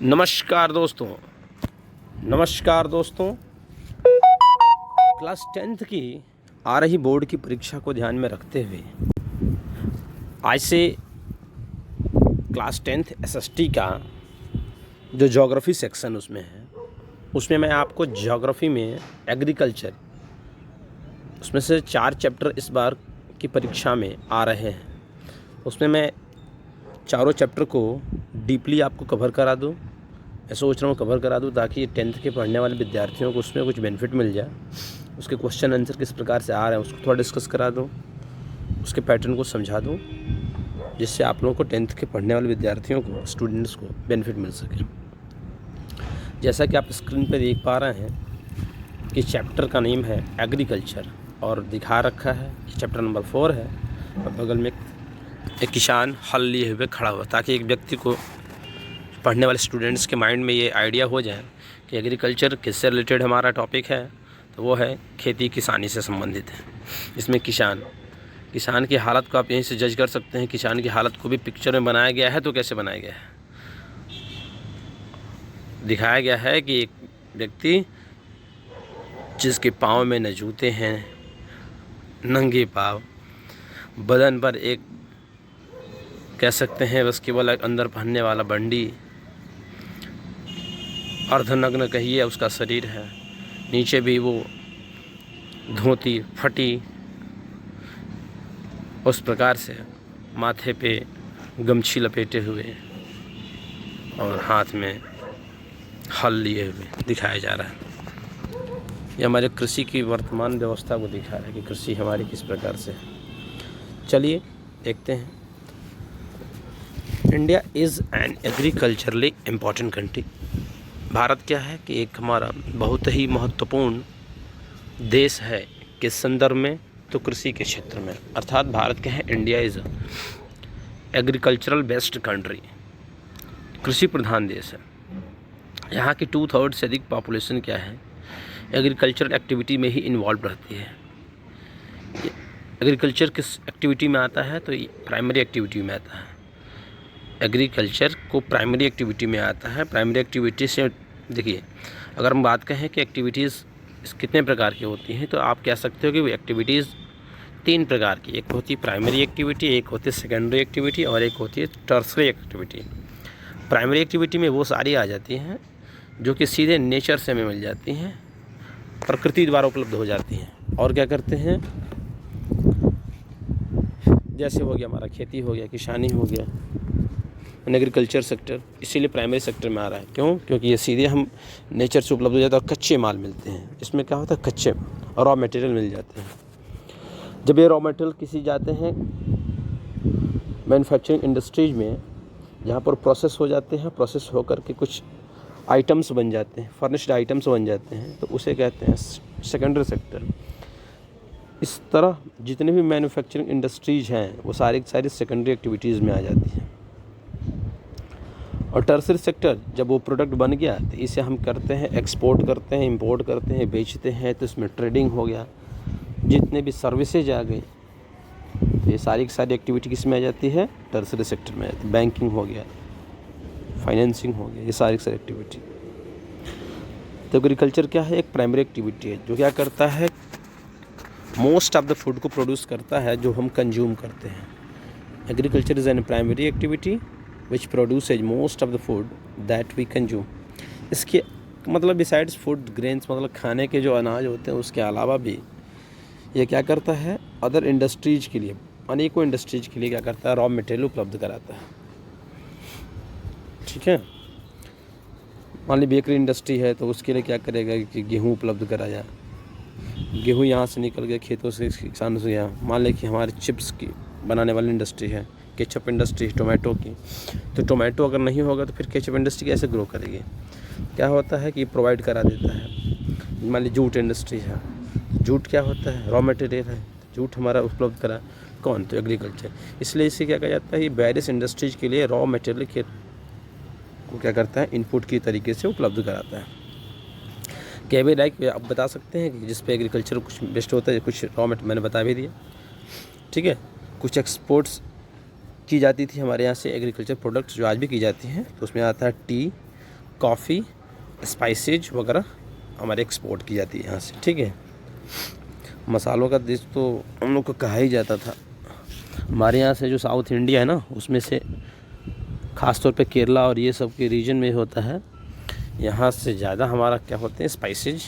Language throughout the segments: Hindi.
नमस्कार दोस्तों। क्लास 10th की आ रही बोर्ड की परीक्षा को ध्यान में रखते हुए आज से क्लास 10th एसएसटी का जो ज्योग्राफी सेक्शन उसमें मैं आपको ज्योग्राफी में एग्रीकल्चर उसमें से 4 चैप्टर इस बार की परीक्षा में आ रहे हैं। उसमें मैं चारों चैप्टर को डीपली आपको कवर करा दूं। मैं सोच रहा हूँ कवर करा दूं ताकि 10th के पढ़ने वाले विद्यार्थियों को उसमें कुछ बेनिफिट मिल जाए। उसके क्वेश्चन आंसर किस प्रकार से आ रहे हैं उसको थोड़ा डिस्कस करा दूं, उसके पैटर्न को समझा दूं, जिससे आप लोगों को 10th के पढ़ने वाले विद्यार्थियों को, स्टूडेंट्स को बेनिफिट मिल सके। जैसा कि आप स्क्रीन पर देख पा रहे हैं कि चैप्टर का नेम है एग्रीकल्चर और दिखा रखा है कि चैप्टर नंबर 4 है और बगल में एक किसान हल लिए हुए खड़ा हुआ, ताकि एक व्यक्ति को, पढ़ने वाले स्टूडेंट्स के माइंड में ये आइडिया हो जाए कि एग्रीकल्चर किससे रिलेटेड हमारा टॉपिक है। तो वो है खेती किसानी से संबंधित है। इसमें किसान की हालत को आप यहीं से जज कर सकते हैं। किसान की हालत को भी पिक्चर में बनाया गया है। तो कैसे बनाया गया है, दिखाया गया है कि एक व्यक्ति जिसके पाँव में न जूते हैं, नंगे पाँव, बदन पर एक कह सकते हैं बस केवल अंदर पहनने वाला बंडी, अर्धनग्न कहिए उसका शरीर है, नीचे भी वो धोती फटी, उस प्रकार से माथे पे गमछी लपेटे हुए और हाथ में हल लिए हुए दिखाया जा रहा है। ये हमारे कृषि की वर्तमान व्यवस्था को दिखा रहा है कि कृषि हमारी किस प्रकार से है। चलिए देखते हैं। India is an agriculturally important country. Bharat क्या है कि एक हमारा बहुत ही महत्वपूर्ण देश है किस संदर्भ में, तो कृषि के क्षेत्र में। अर्थात भारत क्या है, India is agricultural based country, कृषि प्रधान देश है। यहाँ की 2/3 से अधिक पॉपुलेशन क्या है, एग्रीकल्चरल एक्टिविटी में ही इन्वॉल्व रहती है। एग्रीकल्चर किस एक्टिविटी में आता है, तो प्राइमरी एक्टिविटी में आता है। एग्रीकल्चर को प्राइमरी एक्टिविटी में आता है। प्राइमरी एक्टिविटी से देखिए, अगर हम बात कहें कि एक्टिविटीज़ कितने प्रकार की होती हैं, तो आप कह सकते हो कि वो एक्टिविटीज़ 3 प्रकार की, एक होती है प्राइमरी एक्टिविटी, एक होती है सेकेंडरी एक्टिविटी और एक होती है टर्सरी एक्टिविटी। प्राइमरी एक्टिविटी में वो सारी आ जाती हैं जो कि सीधे नेचर से हमें मिल जाती हैं, प्रकृति द्वारा उपलब्ध हो जाती हैं। और क्या करते हैं, जैसे हो गया हमारा खेती हो गया, किसानी हो गया, एग्रीकल्चर सेक्टर, इसीलिए प्राइमरी सेक्टर में आ रहा है। क्यों? क्योंकि ये सीधे हम नेचर से उपलब्ध हो जाता है और कच्चे माल मिलते हैं। इसमें क्या होता है, कच्चे और रॉ मटेरियल मिल जाते हैं। जब ये रॉ मटेरियल किसी जाते हैं मैन्युफैक्चरिंग इंडस्ट्रीज में, जहाँ पर प्रोसेस हो जाते हैं, प्रोसेस होकर के कुछ आइटम्स बन जाते हैं, फर्निश्ड आइटम्स बन जाते हैं, तो उसे कहते हैं सेकेंडरी सेक्टर। इस तरह जितने भी मैन्युफैक्चरिंग इंडस्ट्रीज हैं वो सारी सेकेंडरी एक्टिविटीज़ में आ जाती हैं। और टर्सरी सेक्टर, जब वो प्रोडक्ट बन गया तो इसे हम करते हैं एक्सपोर्ट करते हैं, इंपोर्ट करते हैं, बेचते हैं, तो इसमें ट्रेडिंग हो गया। जितने भी सर्विसेज आ गई, तो ये सारी की सारी एक्टिविटी किस में आ जाती है, टर्सरी सेक्टर में आ जाती है। बैंकिंग हो गया, फाइनेंसिंग हो गया, ये सारी की सारी एक्टिविटी। तो एग्रीकल्चर क्या है, एक प्राइमरी एक्टिविटी है जो क्या करता है, मोस्ट ऑफ द फूड को प्रोड्यूस करता है जो हम कंज्यूम करते हैं। Agriculture is an primary activity which produces most of the food that we consume. इसके मतलब बिसाइड्स फूड ग्रेन्स, मतलब खाने के जो अनाज होते हैं, उसके अलावा भी ये क्या करता है, अदर इंडस्ट्रीज के लिए, अनेकों इंडस्ट्रीज के लिए क्या करता है, रॉ मटेरियल उपलब्ध कराता है। ठीक है, मान ली बेकरी इंडस्ट्री है तो उसके लिए क्या करेगा कि गेहूँ उपलब्ध कराया। गेहूँ यहाँ से निकल गया खेतों से, किसानों से। यहाँ मान लें कि हमारे चिप्स की बनाने वाली इंडस्ट्री है, केचप इंडस्ट्री, टोमेटो की, तो टोमेटो अगर नहीं होगा तो फिर केचप इंडस्ट्री कैसे ग्रो करेगी। क्या होता है कि प्रोवाइड करा देता है। मान लीजिए जूट इंडस्ट्री है, जूट क्या होता है, रॉ मटेरियल है, जूट हमारा उपलब्ध करा कौन, तो एग्रीकल्चर। इसलिए इसे क्या कहा जाता है, ये वेरियस इंडस्ट्रीज के लिए रॉ मटेरियल के को क्या करता है, इनपुट की तरीके से उपलब्ध कराता है। क्या भी लाइक आप बता सकते हैं कि जिस पे एग्रीकल्चर कुछ बेस्ट होता है, कुछ रॉ मटेरियल मैंने बता भी दिया। ठीक है, कुछ एक्सपोर्ट्स की जाती थी हमारे यहाँ से एग्रीकल्चर प्रोडक्ट्स, जो आज भी की जाती हैं। तो उसमें आता है टी, कॉफ़ी, स्पाइसेज वगैरह हमारे एक्सपोर्ट की जाती है यहाँ से, ठीक है। मसालों का देश तो हम लोग को कहा ही जाता था। हमारे यहाँ से जो साउथ इंडिया है ना, उसमें से ख़ास तौर पे केरला और ये सब के रीजन में होता है, यहाँ से ज़्यादा हमारा क्या होते हैं, स्पाइसेज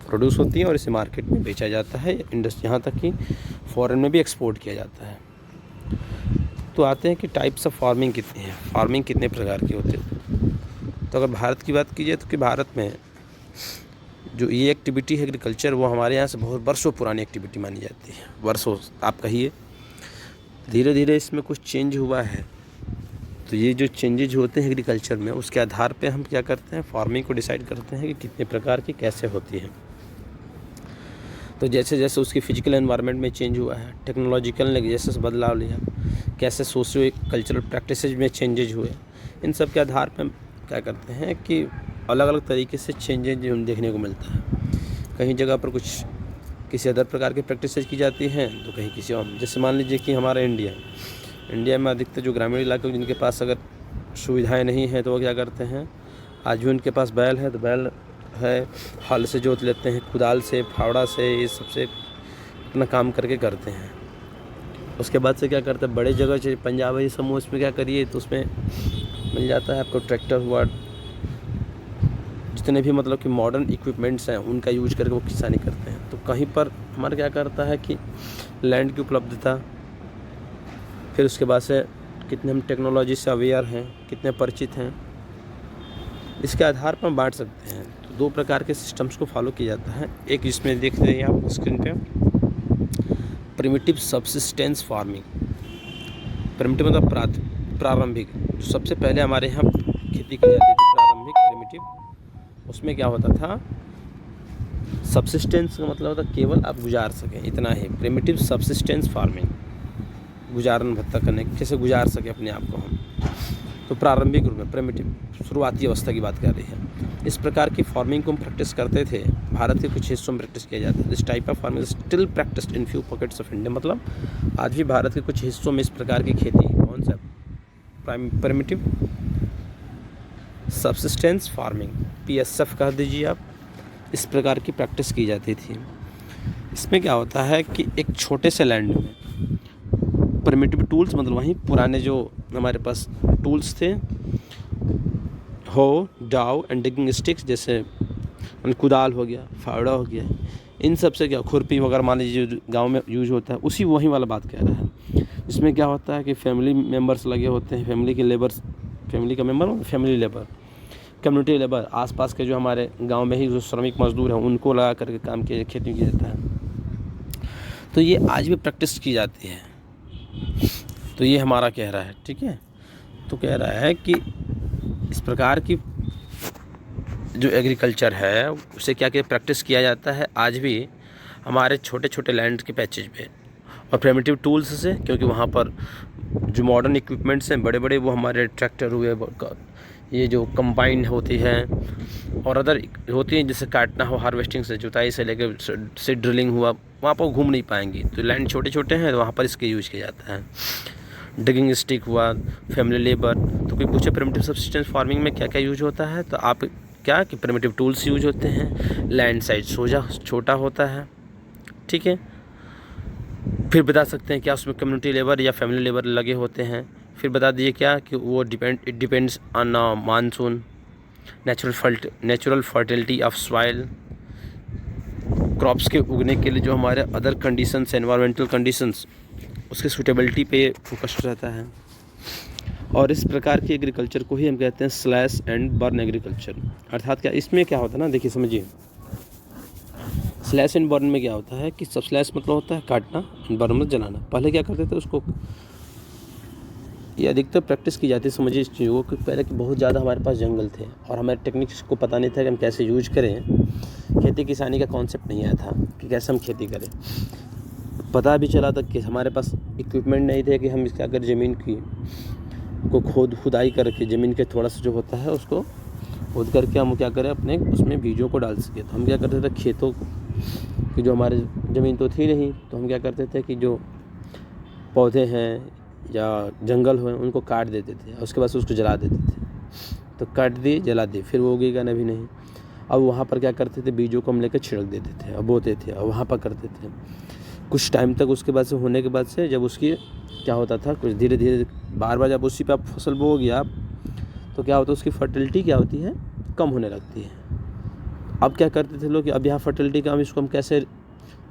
प्रोड्यूस होती है और इसे मार्केट में बेचा जाता है। इंडस्ट्री यहाँ तक कि फॉरेन में भी एक्सपोर्ट किया जाता है। तो आते हैं कि टाइप्स ऑफ फार्मिंग कितनी है, फार्मिंग कितने प्रकार की होती है। तो अगर भारत की बात की जाए तो कि भारत में जो ये एक्टिविटी है एग्रीकल्चर, वो हमारे यहाँ से बहुत वर्षों पुरानी एक्टिविटी मानी जाती है। वर्षों आप कहिए, धीरे धीरे इसमें कुछ चेंज हुआ है। तो ये जो चेंजेज होते हैं एग्रीकल्चर में, उसके आधार पे हम क्या करते हैं, फार्मिंग को डिसाइड करते हैं कि कितने प्रकार की कैसे होती है। तो जैसे जैसे उसकी फिजिकल एनवायरनमेंट में चेंज हुआ है, टेक्नोलॉजिकल ने जैसे बदलाव लिया, कैसे सोशियो कल्चरल प्रैक्टिसेज में चेंजेज हुए, इन सब के आधार पर हम क्या करते हैं कि अलग अलग तरीके से चेंजेज देखने को मिलता है। कहीं जगह पर कुछ किसी अदर प्रकार की प्रैक्टिसेज की जाती हैं, तो कहीं किसी और। जैसे मान लीजिए कि हमारा इंडिया में अधिकतर जो ग्रामीण इलाके जिनके पास अगर सुविधाएं नहीं हैं, तो वो क्या करते हैं, आज भी उनके पास बैल है तो बैल है, हल से जोत लेते हैं, कुदाल से, फावड़ा से, ये सबसे अपना काम करके करते हैं। उसके बाद से क्या करते हैं, बड़े जगह से पंजाब है, समूह इसमें क्या करिए, तो उसमें मिल जाता है आपको ट्रैक्टर हुआ, जितने भी मतलब कि मॉडर्न इक्विपमेंट्स हैं उनका यूज करके वो किसानी करते हैं। तो कहीं पर हमारा क्या करता है कि लैंड की उपलब्धता, फिर उसके बाद से कितने हम टेक्नोलॉजी से अवेयर हैं, कितने परिचित हैं, इसके आधार पर हम बांट सकते हैं। तो दो प्रकार के सिस्टम्स को फॉलो किया जाता है। एक जिसमें देख रहे हैं आप स्क्रीन पे, प्रिमिटिव सबसिस्टेंस फार्मिंग। प्रिमिटिव मतलब प्रारंभिक, जो सबसे पहले हमारे यहाँ खेती की जाती थी, प्रारंभिक प्रिमिटिव। उसमें क्या होता था, सबसिस्टेंस का मतलब होता केवल आप गुजार सकें, इतना ही। प्रिमिटिव सबसिस्टेंस फार्मिंग, गुजारन भत्ता करने, कैसे गुजार सके अपने आप को हम। तो प्रारंभिक रूप में प्रिमिटिव, शुरुआती अवस्था की बात कर रही है। इस प्रकार की फार्मिंग को हम प्रैक्टिस करते थे। भारत के कुछ हिस्सों में प्रैक्टिस किया जाता है। This type of farming still practised in few pockets of India. मतलब आज भी भारत के कुछ हिस्सों में इस प्रकार की खेती, कौन सा, प्रिमिटिव सबसिस्टेंस फार्मिंग, PSF कह दीजिए आप, इस प्रकार की प्रैक्टिस की जाती थी। इसमें क्या होता है कि एक छोटे से लैंड में प्रिमिटिव टूल्स, मतलब वहीं पुराने जो हमारे पास टूल्स थे, हो, डाव एंड डिगिंग स्टिक्स, जैसे कुदाल हो गया, फावड़ा हो गया, इन सब से क्या, खुरपी वगैरह मान लीजिए जो गाँव में यूज होता है, उसी वही वाला बात कह रहा है। इसमें क्या होता है कि फैमिली मेम्बर्स लगे होते हैं, फैमिली के लेबर्स, फैमिली का member, family labour, community labour, आसपास के जो हमारे गांव में ही जो श्रमिक मजदूर हैं उनको लगा करके काम किया, खेती किया जाता है। तो ये आज भी प्रैक्टिस की जाती है। तो ये हमारा कह रहा है, ठीक है। तो कह रहा है कि इस प्रकार की जो एग्रीकल्चर है उसे क्या क्या प्रैक्टिस किया जाता है आज भी हमारे छोटे छोटे लैंड के पैचेज पे, और प्रिमिटिव टूल्स से, क्योंकि वहाँ पर जो मॉडर्न इक्विपमेंट्स हैं बड़े बड़े, वो हमारे ट्रैक्टर हुए, ये जो कंबाइन होती है और अदर होती हैं, जैसे काटना हो, हार्वेस्टिंग से, जुताई से लेकर से ड्रिलिंग हुआ, वहाँ पर घूम नहीं पाएंगी। तो लैंड छोटे छोटे हैं तो वहाँ पर इसके यूज किया जाता है। डिगिंग स्टिक हुआ, फैमिली लेबर। तो कोई पूछे प्रिमिटिव सबसिस्टेंस फार्मिंग में क्या क्या यूज होता है, तो आप क्या कि प्रिमिटिव टूल्स यूज होते हैं, लैंड साइज छोटा होता है, ठीक है। फिर बता सकते हैं क्या उसमें कम्युनिटी लेबर या फैमिली लेबर लगे होते हैं। फिर बता दीजिए क्या कि वो it depends on monsoon, natural fertility of soil, crops के उगने के लिए जो हमारे अदर कंडीशंस, एनवायरमेंटल कंडीशंस, उसकी सूटेबिलिटी पे फोकस रहता है। और इस प्रकार की एग्रीकल्चर को ही हम कहते हैं स्लैश एंड बर्न एग्रीकल्चर। अर्थात क्या, इसमें क्या होता है ना, देखिए समझिए, स्लैश एंड बर्न में क्या होता है कि सब स्लैश मतलब होता है काटना, बर्न मतलब जलाना। पहले क्या करते थे उसको, ये अधिकतर प्रैक्टिस की जाती है, समझिए इस चीज़ को, कि पहले कि बहुत ज़्यादा हमारे पास जंगल थे और हमारे टेक्निक्स को पता नहीं था कि हम कैसे यूज करें। खेती किसानी का कॉन्सेप्ट नहीं आया था कि कैसे हम खेती करें। पता भी चला था कि हमारे पास इक्विपमेंट नहीं थे कि हम क्या करें, ज़मीन की को खुदाई करके ज़मीन के थोड़ा सा जो होता है उसको खोद करके हम क्या करें, अपने उसमें बीजों को डाल सके। तो हम क्या करते थे, खेतों की जो हमारे ज़मीन तो थी नहीं, तो हम क्या करते थे कि जो पौधे हैं या जंगल हो उनको काट देते थे और उसके बाद उसको जला देते थे। तो काट दिए, जला दिए, फिर वो उगेगा नहीं भी नहीं। अब वहाँ पर क्या करते थे, बीजों को हम लेकर छिड़क देते थे, अब बोते थे, अब वहाँ पर करते थे कुछ टाइम तक। उसके बाद से होने के बाद से जब उसकी क्या होता था, कुछ धीरे धीरे बार बार जब उसी पे आप फसल बोओगे आप, तो क्या होता है, उसकी फर्टिलिटी क्या होती है, कम होने लगती है। अब क्या करते थे लोग कि अब यहाँ फर्टिलिटी कम, इसको हम कैसे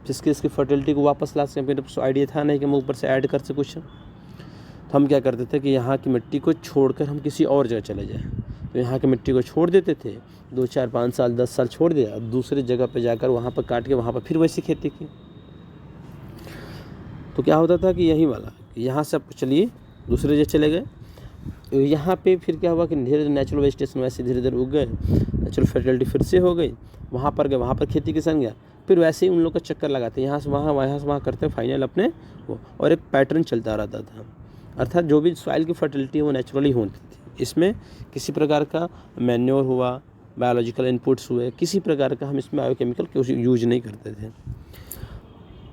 जिसकी इसकी फर्टिलिटी को वापस ला सकें। मेरे पास आइडिया था नहीं कि हम ऊपर से ऐड कर सकें कुछ, तो हम क्या करते थे कि यहाँ की मिट्टी को छोड़कर हम किसी और जगह चले जाएँ। तो यहाँ की मिट्टी को छोड़ देते थे, 2 4 5 साल 10 साल छोड़ दिया, अब दूसरी जगह पे जाकर वहाँ पर काट के वहाँ पर फिर वैसी खेती की। तो क्या होता था कि यही वाला, यहाँ से आप चलिए दूसरे जगह चले गए, यहाँ पे फिर क्या हुआ कि धीरे धीरे नेचुरल वेजिटेशन वैसे धीरे धीरे उग गए, नेचुरल फर्टिलिटी फिर से हो गई, वहाँ पर गए, वहाँ पर खेती किसान गया, फिर वैसे ही उन लोग का चक्कर लगाते, यहाँ से वहाँ करते फाइनल अपने वो, और एक पैटर्न चलता रहता था। अर्थात जो भी सॉइल की फर्टिलिटी है वो नेचुरली होती थी, इसमें किसी प्रकार का मैन्योर हुआ, बायोलॉजिकल इनपुट्स हुए, किसी प्रकार का हम इसमें बायोकेमिकल यूज नहीं करते थे।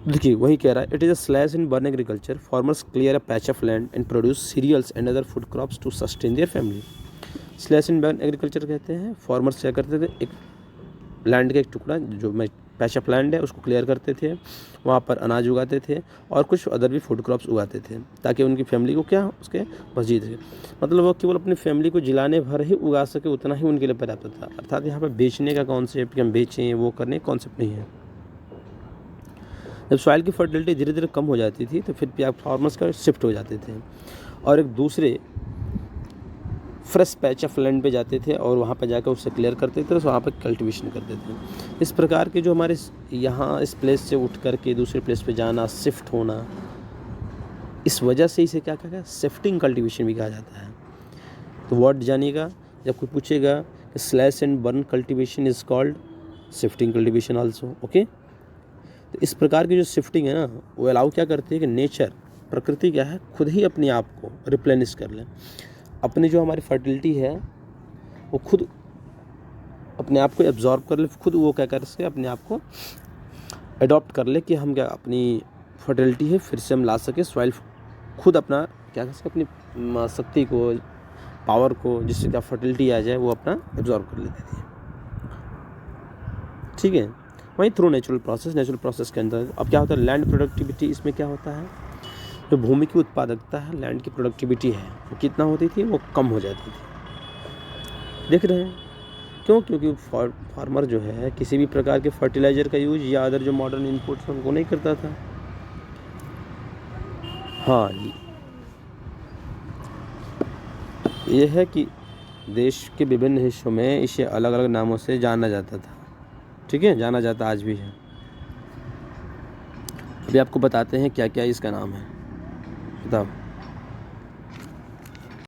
देखिए वही कह रहा है, it is a slash and burn agriculture, farmers clear a patch of land and produce cereals and other food crops to sustain their family. Slash and burn agriculture कहते हैं, फार्मर्स क्या करते थे, एक लैंड का एक टुकड़ा जो पैच ऑफ लैंड है उसको क्लियर करते थे, वहाँ पर अनाज उगाते थे और कुछ अदर भी फूड क्रॉप्स उगाते थे, ताकि उनकी फैमिली को क्या उसके मजीद है, मतलब वो केवल अपनी फैमिली को जिलाने भर ही उगा सके, उतना ही उनके लिए पर्याप्त था। अर्थात यहाँ पर बेचने का कॉन्सेप्ट कि हम बेचें वो करने कॉन्सेप्ट नहीं है। जब सॉइल की फर्टिलिटी धीरे धीरे कम हो जाती थी तो फिर फार्मर्स का शिफ्ट हो जाते थे और एक दूसरे फ्रेश पैच ऑफ लैंड पे जाते थे और वहाँ पे जाकर उससे क्लियर करते थे, तो वहाँ पे कल्टीवेशन करते थे। इस प्रकार के जो हमारे यहाँ इस प्लेस से उठ कर के दूसरे प्लेस पे जाना, शिफ्ट होना, इस वजह से इसे क्या कहा, शिफ्टिंग कल्टीवेशन भी कहा जाता है। तो वर्ड जानिएगा, जब कोई पूछेगा कि slash and burn cultivation is called shifting cultivation also, okay. तो इस प्रकार की जो शिफ्टिंग है ना, वो अलाउ क्या करती है कि नेचर, प्रकृति क्या है, खुद ही अपने आप को रिप्लेनिश कर ले, अपनी जो हमारी फर्टिलिटी है वो खुद अपने आप को एब्जॉर्ब कर ले, खुद वो क्या कर सके, अपने आप को अडॉप्ट कर ले कि हम क्या अपनी फर्टिलिटी है फिर से हम ला सके, सॉइल खुद अपना क्या कर सके, अपनी शक्ति को, पावर को, जिससे क्या फर्टिलिटी आ जाए वो अपना एब्जॉर्ब कर लेती थी, ठीक है। वहीं थ्रू नेचुरल प्रोसेस के अंदर अब क्या होता है, लैंड प्रोडक्टिविटी, इसमें क्या होता है, जो भूमि की उत्पादकता है, लैंड की प्रोडक्टिविटी है, वो कितना होती थी, वो कम हो जाती थी। देख रहे हैं क्यों, क्योंकि फार्मर जो है किसी भी प्रकार के फर्टिलाइज़र का यूज या अदर जो मॉडर्न इनपुट्स उनको नहीं करता था। हाँ, ये है कि देश के विभिन्न हिस्सों में इसे अलग अलग नामों से जाना जाता था, ठीक है, जाना जाता आज भी है। अभी आपको बताते हैं क्या क्या इसका नाम है, बताओ।